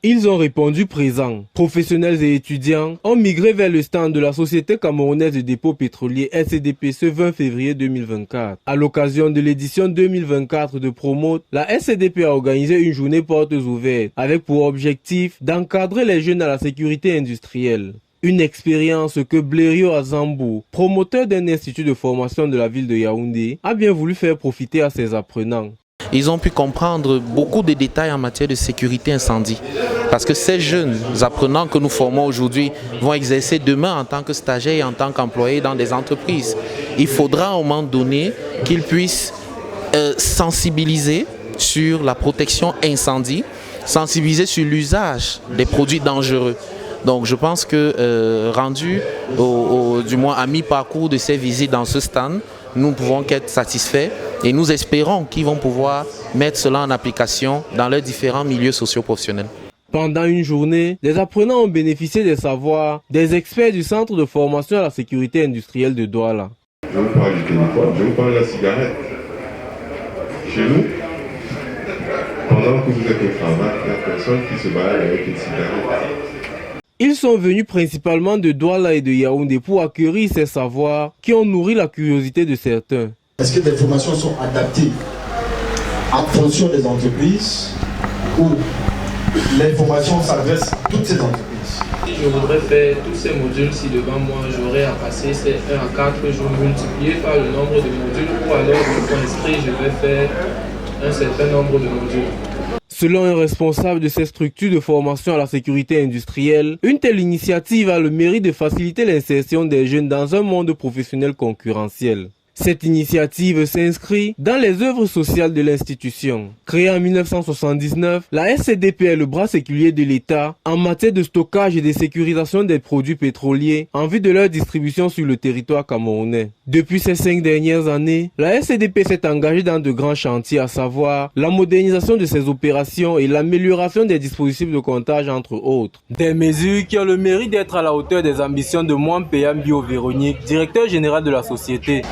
Ils ont répondu présents. Professionnels et étudiants ont migré vers le stand de la Société camerounaise de dépôt pétrolier SCDP ce 20 février 2024. À l'occasion de l'édition 2024 de Promote, la SCDP a organisé une journée portes ouvertes avec pour objectif d'encadrer les jeunes à la sécurité industrielle. Une expérience que Blériot Azambou, promoteur d'un institut de formation de la ville de Yaoundé, a bien voulu faire profiter à ses apprenants. Ils ont pu comprendre beaucoup de détails en matière de sécurité incendie. Parce que ces jeunes apprenants que nous formons aujourd'hui vont exercer demain en tant que stagiaires et en tant qu'employés dans des entreprises. Il faudra à un moment donné qu'ils puissent sensibiliser sur la protection incendie, sensibiliser sur l'usage des produits dangereux. Donc je pense que rendu du moins à mi-parcours de ces visites dans ce stand, nous ne pouvons qu'être satisfaits et nous espérons qu'ils vont pouvoir mettre cela en application dans leurs différents milieux socio-professionnels. Pendant une journée, les apprenants ont bénéficié des savoirs des experts du Centre de formation à la sécurité industrielle de Douala. Je vous parle du téléphone, je vous parle de la cigarette. Chez nous, pendant que vous êtes au travail, il n'y a personne qui se balade avec une cigarette. Ils sont venus principalement de Douala et de Yaoundé pour acquérir ces savoirs qui ont nourri la curiosité de certains. Est-ce que les formations sont adaptées en fonction des entreprises ou les formations s'adressent à toutes ces entreprises? Je voudrais faire tous ces modules si devant moi j'aurais à passer ces 1 à 4 jours multipliés par le nombre de modules ou alors pour inscrire je vais faire un certain nombre de modules. Selon un responsable de ces structures de formation à la sécurité industrielle, une telle initiative a le mérite de faciliter l'insertion des jeunes dans un monde professionnel concurrentiel. Cette initiative s'inscrit dans les œuvres sociales de l'institution. Créée en 1979, la SCDP est le bras séculier de l'État en matière de stockage et de sécurisation des produits pétroliers en vue de leur distribution sur le territoire camerounais. Depuis ces 5 dernières années, la SCDP s'est engagée dans de grands chantiers, à savoir la modernisation de ses opérations et l'amélioration des dispositifs de comptage entre autres. Des mesures qui ont le mérite d'être à la hauteur des ambitions de Mwampeyam Bio Véronique, directeur général de la société.